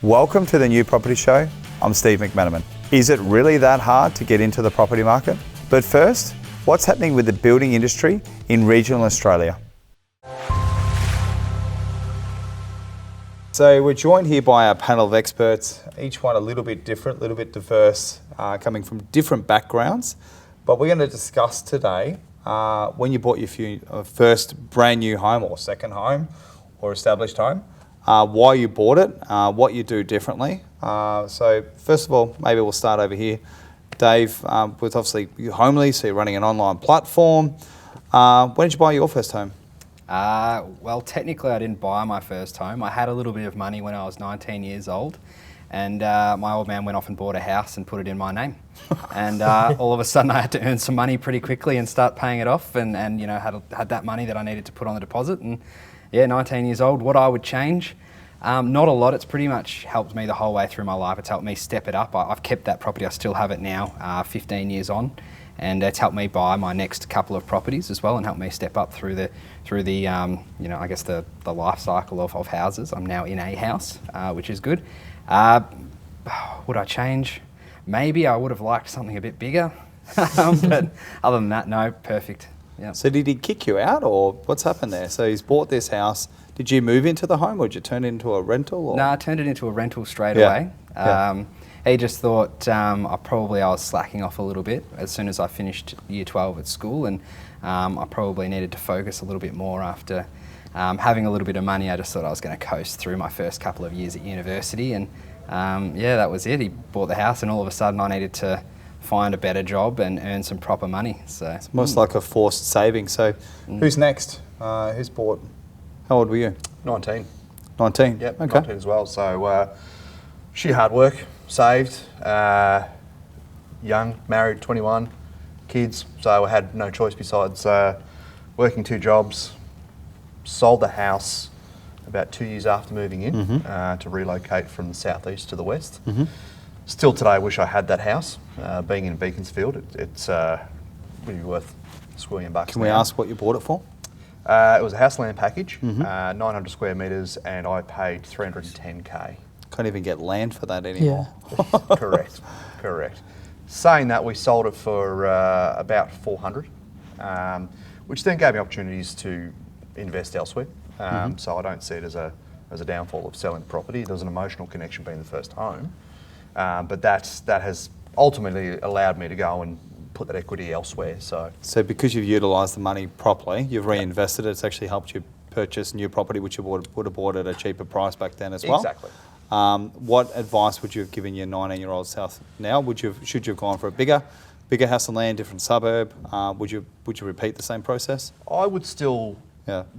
Welcome to the New Property Show. I'm Steve McManaman. Is it really that hard to get into the property market? But first, what's happening with the building industry in regional Australia? So we're joined here by a panel of experts, each one a little bit different, a little bit diverse, coming from different backgrounds. But we're going to discuss today when you bought your first brand new home or second home or established home, why you bought it, what you do differently. So first of all, maybe we'll start over here. Dave, with obviously you're homely, so you're running an online platform. When did you buy your first home? Well, technically I didn't buy my first home. I had a little bit of money when I was 19 years old, and my old man went off and bought a house and put it in my name. And all of a sudden I had to earn some money pretty quickly and start paying it off, and you know, had that money that I needed to put on the deposit. And yeah, 19 years old. What I would change? Not a lot. It's pretty much helped me the whole way through my life. It's helped me step it up. I've kept that property. I still have it now, 15 years on. And it's helped me buy my next couple of properties as well, and helped me step up through the you know, I guess the life cycle of houses. I'm now in a house, which is good. Would I change? Maybe I would have liked something a bit bigger, but other than that, no, perfect. Yeah. So did he kick you out, or what's happened there? So he's bought this house. Did you move into the home, or did you turn it into a rental? Or? No, I turned it into a rental straight away. He just thought I was slacking off a little bit as soon as I finished year 12 at school, and I probably needed to focus a little bit more after having a little bit of money. I just thought I was going to coast through my first couple of years at university, and yeah, that was it. He bought the house, and all of a sudden I needed to find a better job and earn some proper money. So it's almost like a forced saving. So who's next? Who's bought? How old were you? 19. 19? Yep, okay. 19 as well. So sheer hard work, saved, young, married, 21, kids. So I had no choice besides working 2 jobs, sold the house about 2 years after moving in to relocate from the southeast to the west. Still today, I wish I had that house. Being in Beaconsfield, it's really worth $1 Can we ask what you bought it for? It was a house land package, 900 square metres, and I paid $310K. Can't even get land for that anymore. Yeah. Correct. Saying that, we sold it for about $400, which then gave me opportunities to invest elsewhere. So I don't see it as a downfall of selling the property. There was an emotional connection being the first home, but that has ultimately allowed me to go and put that equity elsewhere. So because you've utilised the money properly, you've reinvested it, it's actually helped you purchase new property, which you would have bought at a cheaper price back then as well. Exactly. What advice would you have given your 19-year-old self now? Should you have gone for a bigger house and land, different suburb? Would you repeat the same process? I would still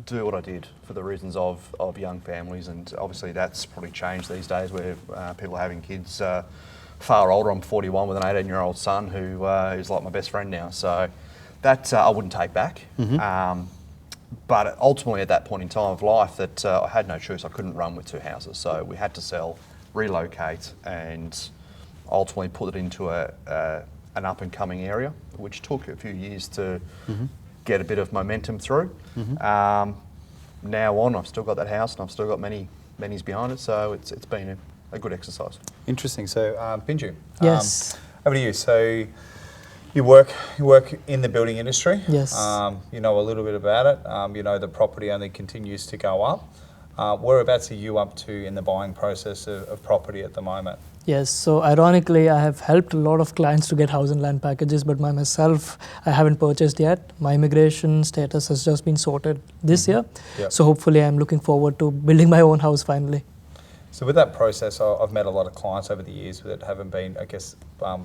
do what I did for the reasons of young families, and obviously that's probably changed these days where people are having kids far older. I'm 41 with an 18-year-old son who is like my best friend now. So that I wouldn't take back. But ultimately at that point in time of life that I had no choice. I couldn't run with 2 houses. So we had to sell, relocate, and ultimately put it into an up and coming area, which took a few years to get a bit of momentum through. Now on, I've still got that house and I've still got many's behind it. So it's been a good exercise. Interesting. So Pinju, yes. Over to you. So you work in the building industry. Yes. You know a little bit about it. You know the property only continues to go up. Whereabouts are you up to in the buying process of property at the moment? Yes, so ironically, I have helped a lot of clients to get house and land packages, but myself, I haven't purchased yet. My immigration status has just been sorted this year. Yep. So hopefully I'm looking forward to building my own house finally. So with that process, I've met a lot of clients over the years that haven't been, I guess,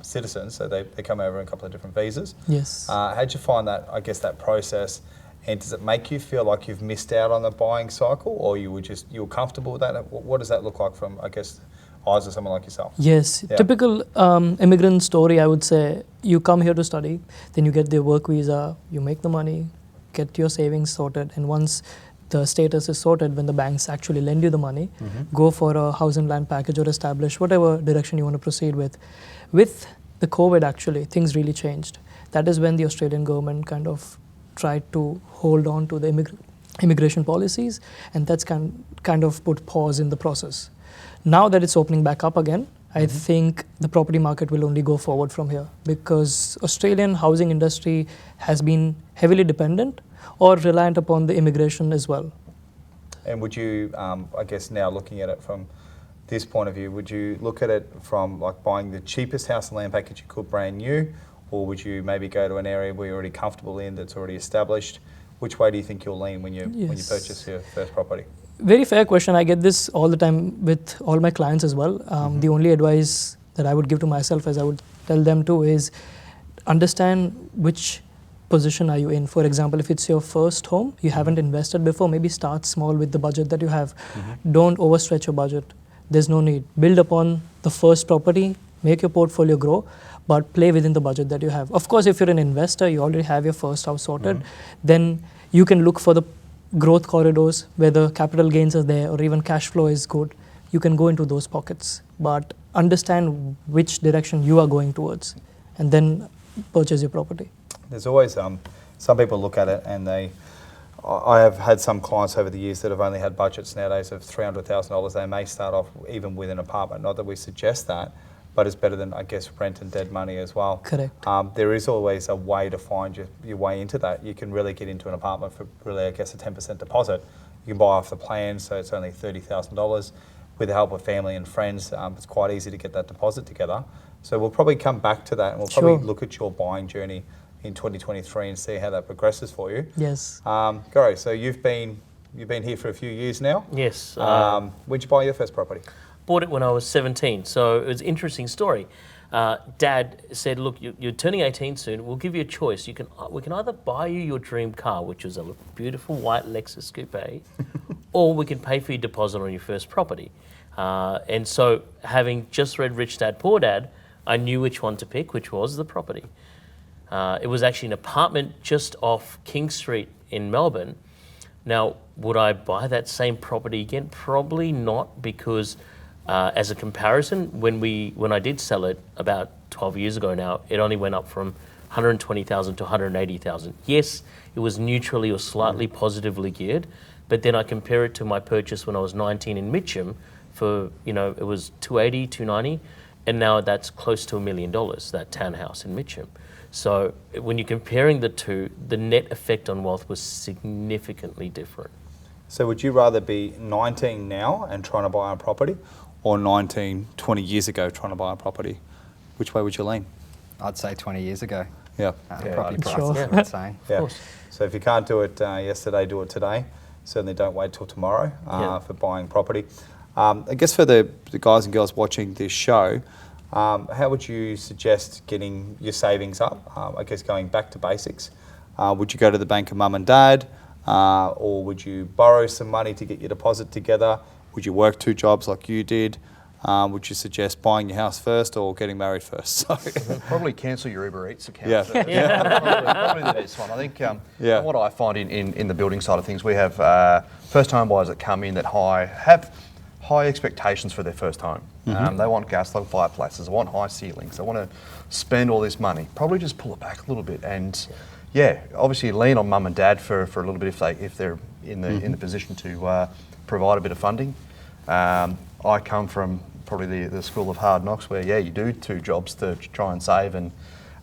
citizens, so they come over in a couple of different visas. Yes. How'd you find that, I guess, that process, and does it make you feel like you've missed out on the buying cycle, or you were comfortable with that? What does that look like from, I guess, eyes of someone like yourself? Yes, typical immigrant story, I would say. You come here to study, then you get the work visa, you make the money, get your savings sorted, and once the status is sorted, when the banks actually lend you the money, go for a house and land package or establish whatever direction you want to proceed with. With the COVID, actually, things really changed. That is when the Australian government kind of tried to hold on to the immigration policies, and that's kind of put pause in the process. Now that it's opening back up again, I think the property market will only go forward from here, because Australian housing industry has been heavily dependent or reliant upon the immigration as well. And would you, I guess now looking at it from this point of view, would you look at it from like buying the cheapest house and land package you could brand new, or would you maybe go to an area where you're already comfortable in, that's already established? Which way do you think you'll lean when you purchase your first property? Very fair question. I get this all the time with all my clients as well. The only advice that I would give to myself, as I would tell them too, is understand which position are you in. For example, if it's your first home, you haven't invested before, maybe start small with the budget that you have. Don't overstretch your budget. There's no need. Build upon the first property, make your portfolio grow, but play within the budget that you have. Of course, if you're an investor, you already have your first house sorted, then you can look for the growth corridors where the capital gains are there, or even cash flow is good. You can go into those pockets, but understand which direction you are going towards, and then purchase your property. There's always some people look at it and I have had some clients over the years that have only had budgets nowadays of $300,000. They may start off even with an apartment. Not that we suggest that, but it's better than, I guess, rent and dead money as well. Correct. There is always a way to find your way into that. You can really get into an apartment for really, I guess, a 10% deposit. You can buy off the plan, so it's only $30,000. With the help of family and friends, it's quite easy to get that deposit together. So we'll probably come back to that, and we'll probably look at your buying journey in 2023 and see how that progresses for you. Yes. Gary, so you've been here for a few years now. Yes. When'd you buy your first property? Bought it when I was 17, so it was an interesting story. Dad said, look, you're turning 18 soon, we'll give you a choice. We can either buy you your dream car, which was a beautiful white Lexus coupe, or we can pay for your deposit on your first property. And so, having just read Rich Dad, Poor Dad, I knew which one to pick, which was the property. It was actually an apartment just off King Street in Melbourne. Now, would I buy that same property again? Probably not, because as a comparison, when I did sell it about 12 years ago now, it only went up from 120,000 to 180,000. Yes, it was neutrally or slightly positively geared, but then I compare it to my purchase when I was 19 in Mitcham for, it was 280, 290, and now that's close to $1 million, that townhouse in Mitcham. So when you're comparing the two, the net effect on wealth was significantly different. So would you rather be 19 now and trying to buy a property, or 19, 20 years ago trying to buy a property? Which way would you lean? I'd say 20 years ago. Yeah. Property prices Sure. are insane. Yeah. So if you can't do it yesterday, do it today. Certainly don't wait till tomorrow for buying property. I guess for the guys and girls watching this show, how would you suggest getting your savings up? I guess going back to basics. Would you go to the bank of mum and dad, or would you borrow some money to get your deposit together? Would you work 2 jobs like you did? Would you suggest buying your house first or getting married first? So Probably cancel your Uber Eats account. Yeah. Probably the best one. I think what I find in the building side of things, we have first home buyers that come in that have high expectations for their first home. They want gas log fireplaces, they want high ceilings, they want to spend all this money. Probably just pull it back a little bit, and obviously lean on mum and dad for a little bit if they're in the position to provide a bit of funding. I come from probably the school of hard knocks, where you do 2 jobs to try and save and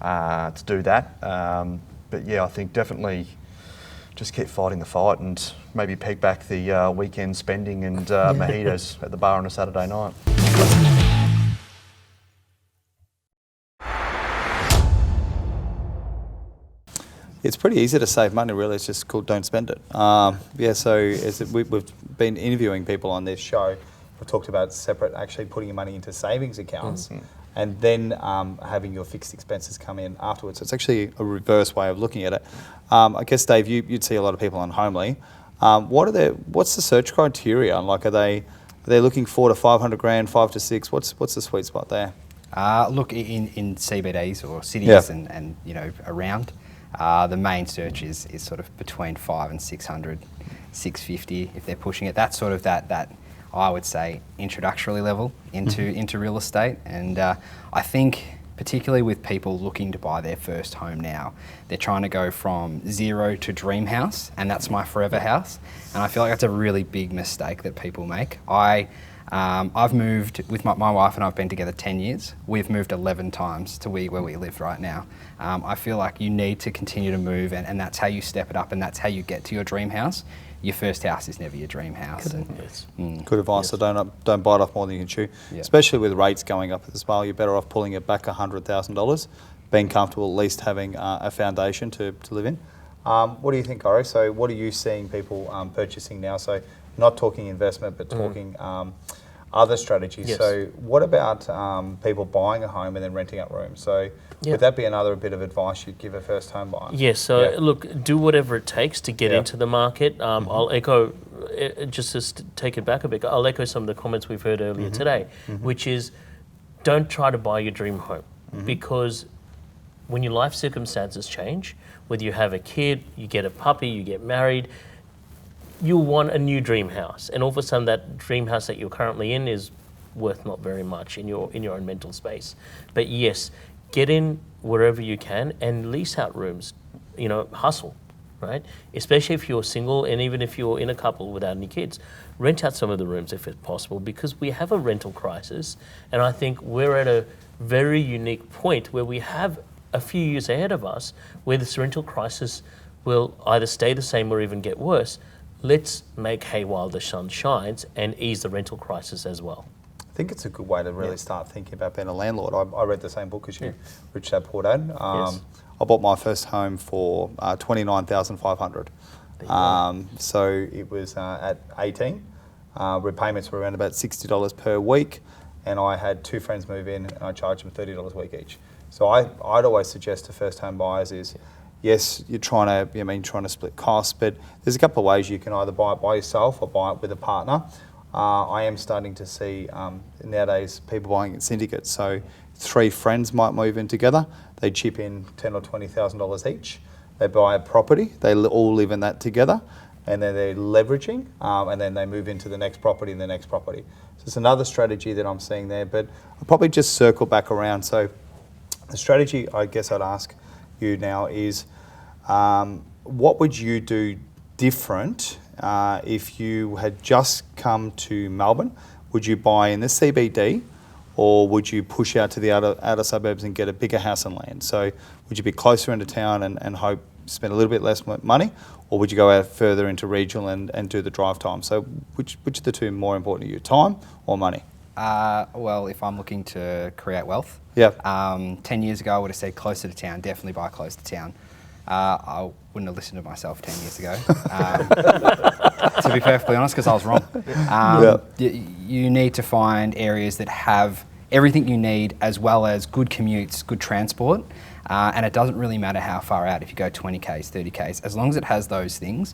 to do that. But I think definitely just keep fighting the fight and maybe peg back the weekend spending and mojitos at the bar on a Saturday night. it's pretty easy to save money, really. It's just called don't spend it. So we've been interviewing people on this show. We've talked about actually putting your money into savings accounts and then having your fixed expenses come in afterwards. So it's actually a reverse way of looking at it. I guess, Dave, you'd see a lot of people on Homely. What's the search criteria? Like, are they looking 400 to 500 grand, 5 to 6? What's the sweet spot there? Look, in CBDs or cities and around, the main search is sort of between 500 and 600, 650 if they're pushing it. That's sort of that I would say introductory level into real estate. And I think particularly with people looking to buy their first home now, they're trying to go from zero to dream house, and that's my forever house. And I feel like that's a really big mistake that people make. I I've moved with my wife, and I've been together 10 years. We've moved 11 times to where we live right now. I feel like you need to continue to move, and that's how you step it up, and that's how you get to your dream house. Your first house is never your dream house. Yes. Good advice. So don't bite off more than you can chew. Yeah. Especially with rates going up as well, you're better off pulling it back $100,000, being comfortable, at least having a foundation to live in. What do you think, Ori? So what are you seeing people purchasing now? So not talking investment, but talking other strategies. Yes. So what about people buying a home and then renting out rooms? So would that be another bit of advice you'd give a first home buyer? Yes, so look, do whatever it takes to get into the market. I'll echo, just to take it back a bit, I'll echo some of the comments we've heard earlier today, which is don't try to buy your dream home because when your life circumstances change, whether you have a kid, you get a puppy, you get married, you'll want a new dream house. And all of a sudden that dream house that you're currently in is worth not very much in your own mental space. But yes, get in wherever you can and lease out rooms, hustle, right? Especially if you're single and even if you're in a couple without any kids, rent out some of the rooms if it's possible because we have a rental crisis. And I think we're at a very unique point where we have a few years ahead of us where this rental crisis will either stay the same or even get worse. Let's make hay while the sun shines and ease the rental crisis as well. I think it's a good way to really start thinking about being a landlord. I read the same book as you, Rich Dad Poor Dad. Yes. I bought my first home for $29,500. So it was at 18. Repayments were around about $60 per week, and I had two friends move in, and I charged them $30 a week each. So I'd always suggest to first home buyers is, yes, you're trying to split costs, but there's a couple of ways you can either buy it by yourself or buy it with a partner. I am starting to see nowadays people buying in syndicates. So three friends might move in together. They chip in $10,000 or $20,000 each. They buy a property. They all live in that together, and then they're leveraging, and then they move into the next property and the next property. So it's another strategy that I'm seeing there. But I'll probably just circle back around. So the strategy I guess I'd ask you now is, what would you do different if you had just come to Melbourne? Would you buy in the CBD, or would you push out to the outer suburbs and get a bigger house and land? So would you be closer into town and hope spend a little bit less money, or would you go out further into regional and do the drive time? So which of the two more important to you, time or money? Well, if I'm looking to create wealth, 10 years ago I would have said closer to town, definitely buy close to town. I wouldn't have listened to myself 10 years ago, to be perfectly honest, because I was wrong. You need to find areas that have everything you need, as well as good commutes, good transport, and it doesn't really matter how far out, if you go 20Ks, 30Ks, as long as it has those things.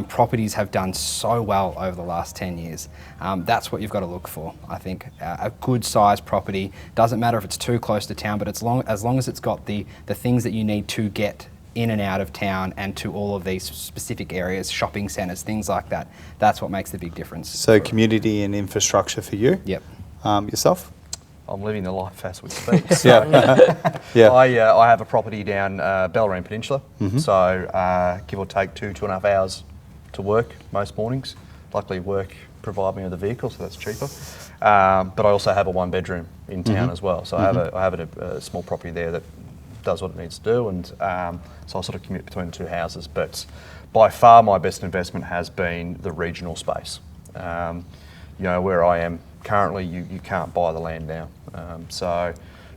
Properties have done so well over the last 10 years. That's what you've got to look for, I think. A good sized property, doesn't matter if it's too close to town, but as long as it's got the things that you need to get in and out of town and to all of these specific areas, shopping centres, things like that. That's what makes the big difference. So community and infrastructure for you? Yep. Yourself? I'm living the life as we speak. Yeah. I have a property down Bellarine Peninsula, so give or take 2.5 hours to work most mornings. Luckily work provide me with a vehicle, so that's cheaper. But I also have a 1-bedroom in town as well, so I have a small property there that does what it needs to do, and so I sort of commute between the two houses. But by far my best investment has been the regional space. Where I am currently, you can't buy the land now. So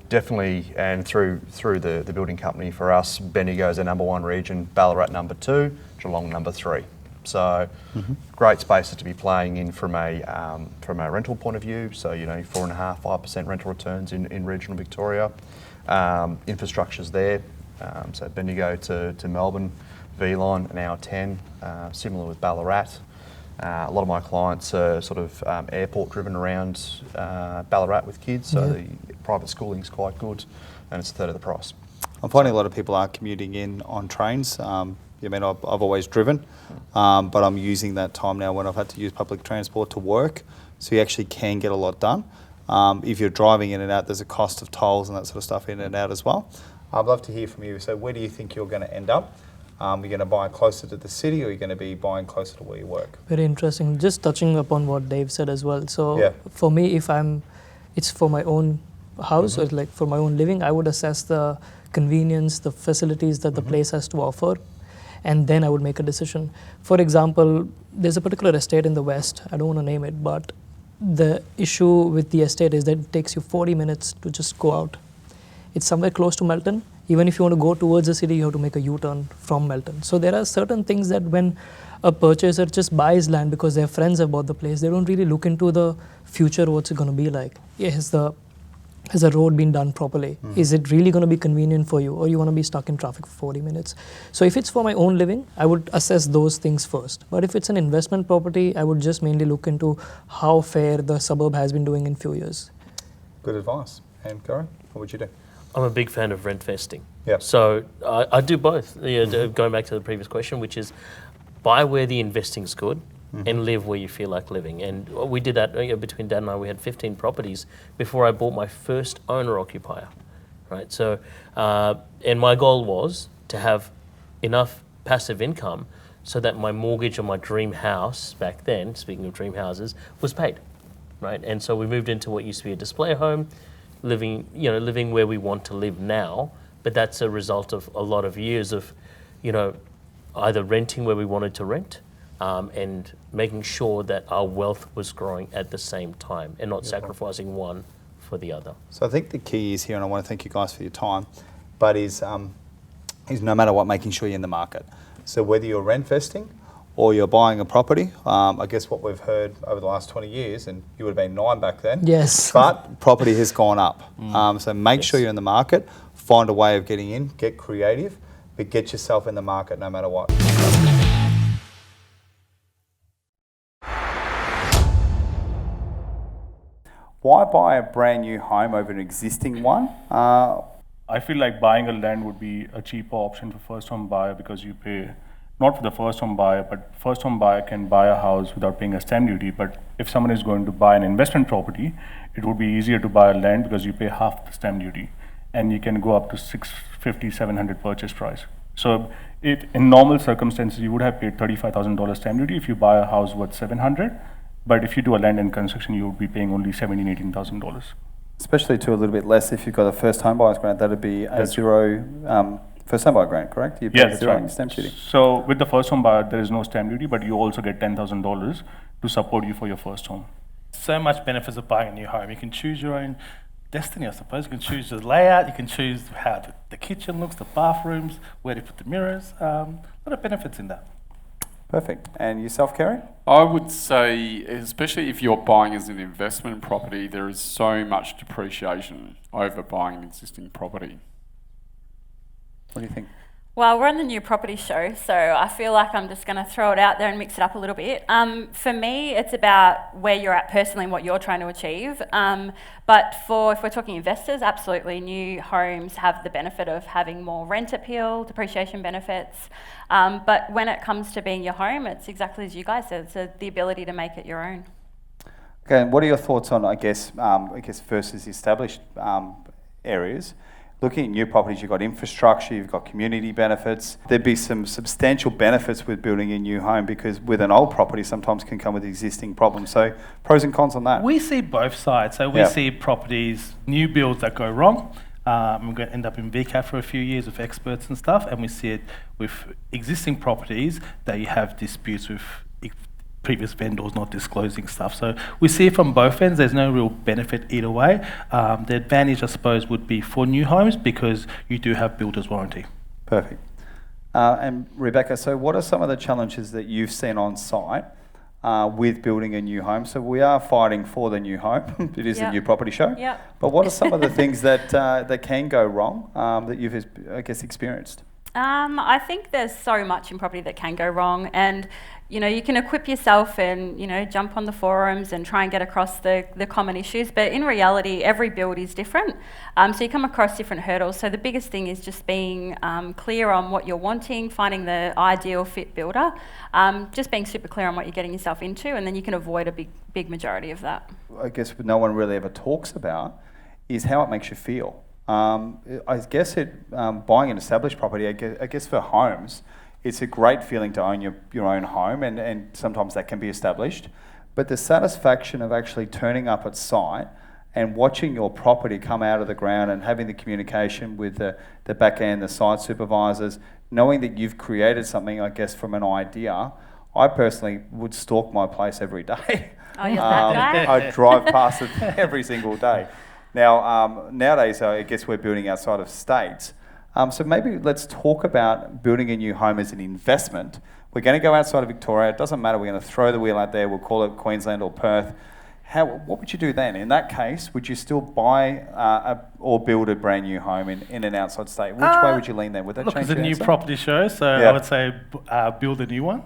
definitely, and through the building company for us, Bendigo's our #1 region, Ballarat #2, Geelong #3. So great spaces to be playing in from a rental point of view. So 4.5%, 5% rental returns in regional Victoria. Infrastructure's there, so Bendigo to Melbourne, V-Line, an hour 10, similar with Ballarat. A lot of my clients are sort of airport driven around Ballarat with kids, so the private schooling's quite good, and it's a third of the price. I'm finding a lot of people are commuting in on trains. I've always driven, but I'm using that time now when I've had to use public transport to work, so you actually can get a lot done. If you're driving in and out, there's a cost of tolls and that sort of stuff in and out as well. I'd love to hear from you. So where do you think you're going to end up? You're going to buy closer to the city, or you're going to be buying closer to where you work. Very interesting. Just touching upon what Dave said as well. So Yeah. for me, it's for my own house, or like for my own living, I would assess the convenience, the facilities that the place has to offer, and then I would make a decision. For example, there's a particular estate in the West, I don't want to name it, but the issue with the estate is that it takes you 40 minutes to just go out. It's somewhere close to Melton. Even if you want to go towards the city, you have to make a U-turn from Melton. So there are certain things that when a purchaser just buys land because their friends have bought the place, they don't really look into the future, what's it going to be like. Has the road been done properly? Is it really going to be convenient for you, or you want to be stuck in traffic for 40 minutes? So if it's for my own living, I would assess those things first. But if it's an investment property, I would just mainly look into how fair the suburb has been doing in few years. Good advice. And Goran, what would you do? I'm a big fan of rent vesting. Yep. So I do both. Going back to the previous question, which is buy where the investing's good and live where you feel like living. And we did that between Dad and I. We had 15 properties before I bought my first owner-occupier, right? So, and my goal was to have enough passive income so that my mortgage on my dream house back then, speaking of dream houses, was paid, right? And so we moved into what used to be a display home, living where we want to live now, but that's a result of a lot of years of, either renting where we wanted to rent, and making sure that our wealth was growing at the same time and not sacrificing one for the other. So I think the key is here, and I want to thank you guys for your time, but is no matter what, making sure you're in the market. So whether you're rent vesting or you're buying a property, I guess what we've heard over the last 20 years, and you would have been 9 back then. Yes. But property has gone up. So make sure you're in the market, find a way of getting in, get creative, but get yourself in the market no matter what. Why buy a brand new home over an existing one? I feel like buying a land would be a cheaper option for first home buyer because you pay, not for the first home buyer, but first home buyer can buy a house without paying a stamp duty. But if someone is going to buy an investment property, it would be easier to buy a land because you pay half the stamp duty and you can go up to $650, $700 purchase price. So in normal circumstances, you would have paid $35,000 stamp duty if you buy a house worth $700. But if you do a land and construction, you would be paying only $17,000, $18,000. Especially to a little bit less if you've got a first home buyer's grant, that'd be a zero first home buyer grant, correct? You pay Yeah, that's zero right. stamp duty. So with the first home buyer, there is no stamp duty, but you also get $10,000 to support you for your first home. So much benefits of buying a new home. You can choose your own destiny, I suppose. You can choose the layout, you can choose how the kitchen looks, the bathrooms, where to put the mirrors. A lot of benefits in that. Perfect. And yourself, Kerry? I would say, especially if you're buying as an investment property, there is so much depreciation over buying an existing property. What do you think? Well, we're on the new property show, so I feel like I'm just going to throw it out there and mix it up a little bit. For me, it's about where you're at personally and what you're trying to achieve. But if we're talking investors, absolutely, new homes have the benefit of having more rent appeal, depreciation benefits. But when it comes to being your home, it's exactly as you guys said, it's the ability to make it your own. Okay, and what are your thoughts on, I guess versus established areas? Looking at new properties, you've got infrastructure, you've got community benefits. There'd be some substantial benefits with building a new home because with an old property sometimes can come with existing problems. So pros and cons on that. We see both sides. So we see properties, new builds that go wrong. We're going to end up in VCAT for a few years with experts and stuff, and we see it with existing properties that you have disputes with previous vendors not disclosing stuff. So we see it from both ends. There's no real benefit either way. The advantage, I suppose, would be for new homes because you do have builder's warranty. Perfect. And Rebecca, so what are some of the challenges that you've seen on site with building a new home? So we are fighting for the new home. It is a new property show. Yeah. But what are some of the things that can go wrong that you've, I guess, experienced? I think there's so much in property that can go wrong, and you can equip yourself and jump on the forums and try and get across the common issues, but in reality every build is different, so you come across different hurdles. So the biggest thing is just being clear on what you're wanting, finding the ideal fit builder, just being super clear on what you're getting yourself into, and then you can avoid a big majority of that. I guess what no one really ever talks about is how it makes you feel. I guess buying an established property, I guess for homes, It's a great feeling to own your own home, and sometimes that can be established. But the satisfaction of actually turning up at site and watching your property come out of the ground and having the communication with the back end, the site supervisors, knowing that you've created something, I guess, from an idea. I personally would stalk my place every day. Oh, you're that guy? I drive past it every single day. Now, nowadays, I guess we're building outside of states. So maybe let's talk about building a new home as an investment. We're going to go outside of Victoria. It doesn't matter. We're going to throw the wheel out there. We'll call it Queensland or Perth. What would you do then? In that case, would you still buy or build a brand new home in an outside state? Which way would you lean then? Would that Look, change it's a your new answer? property show, so I would say build a new one.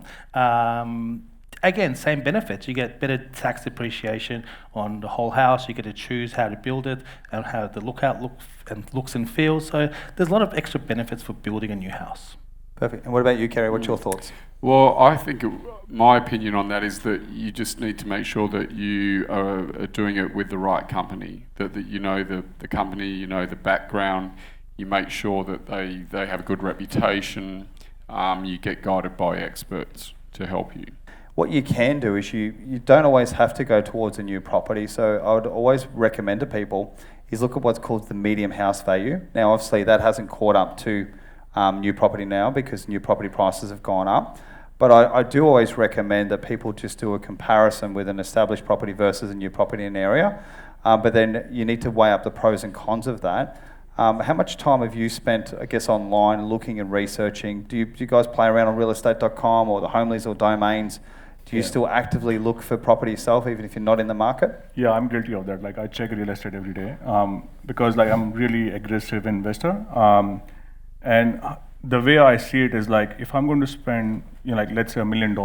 Again, same benefits. You get better tax depreciation on the whole house. You get to choose how to build it and how the looks and feels. So there's a lot of extra benefits for building a new house. Perfect. And what about you, Kerry? What's your thoughts? Well, I think my opinion on that is that you just need to make sure that you are doing it with the right company, that you know the company, you know the background, you make sure that they have a good reputation, you get guided by experts to help you. What you can do is you don't always have to go towards a new property. So I would always recommend to people is look at what's called the medium house value. Now, obviously, that hasn't caught up to new property now because new property prices have gone up. But I do always recommend that people just do a comparison with an established property versus a new property in an area. But then you need to weigh up the pros and cons of that. How much time have you spent, I guess, online looking and researching? Do you guys play around on realestate.com or the Homeleys or Domains? Do you still actively look for property yourself, even if you're not in the market? Yeah, I'm guilty of that. Like, I check real estate every day because, like, I'm really aggressive investor. And the way I see it is like, if I'm going to spend, like, let's say $1 million,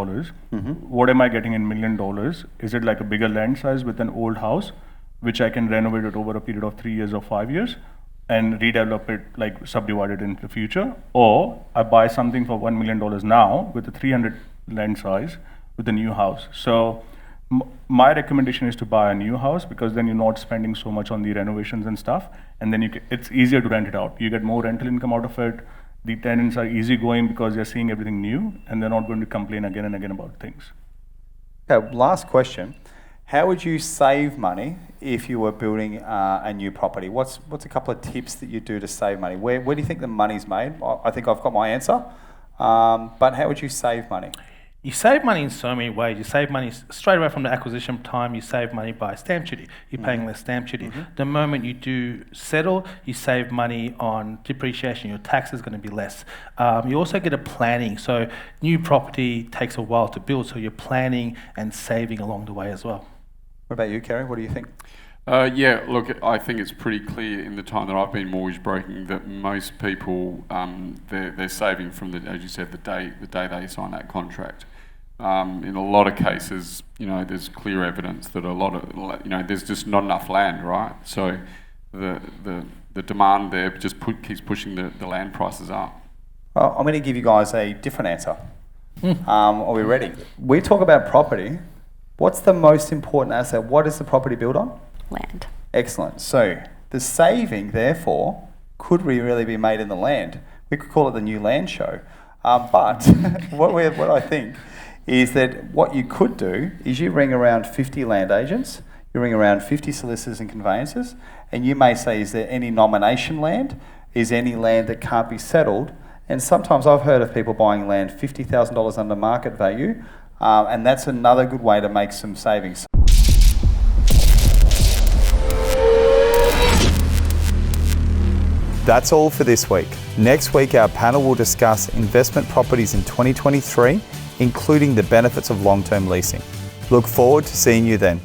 what am I getting in $1 million? Is it like a bigger land size with an old house, which I can renovate it over a period of 3 years or 5 years and redevelop it, like subdivide it in the future? Or I buy something for $1 million now with a 300 land size with a new house. So my recommendation is to buy a new house because then you're not spending so much on the renovations and stuff, and then it's easier to rent it out. You get more rental income out of it. The tenants are easygoing because they're seeing everything new and they're not going to complain again and again about things. Okay, last question. How would you save money if you were building a new property? What's a couple of tips that you do to save money? Where do you think the money's made? I think I've got my answer. But how would you save money? You save money in so many ways. You save money straight away from the acquisition time. You save money by stamp duty. You're paying less stamp duty. The moment you do settle, you save money on depreciation. Your tax is going to be less. You also get a planning. So new property takes a while to build. So you're planning and saving along the way as well. What about you, Kerry? What do you think? Yeah, look, I think it's pretty clear in the time that I've been mortgage broking that most people, they're saving from, as you said, the day they sign that contract. In a lot of cases, there's clear evidence that there's just not enough land, right? So the demand there just keeps pushing the land prices up. Well, I'm going to give you guys a different answer. Are we ready? We talk about property. What's the most important asset? What is the property built on? Land. Excellent. So the saving, therefore, could really be made in the land. We could call it the new land show. But what I think is that what you could do is you ring around 50 land agents, you ring around 50 solicitors and conveyancers, and you may say, is there any nomination land? Is any land that can't be settled? And sometimes I've heard of people buying land $50,000 under market value, and that's another good way to make some savings. That's all for this week. Next week, our panel will discuss investment properties in 2023, including the benefits of long-term leasing. Look forward to seeing you then.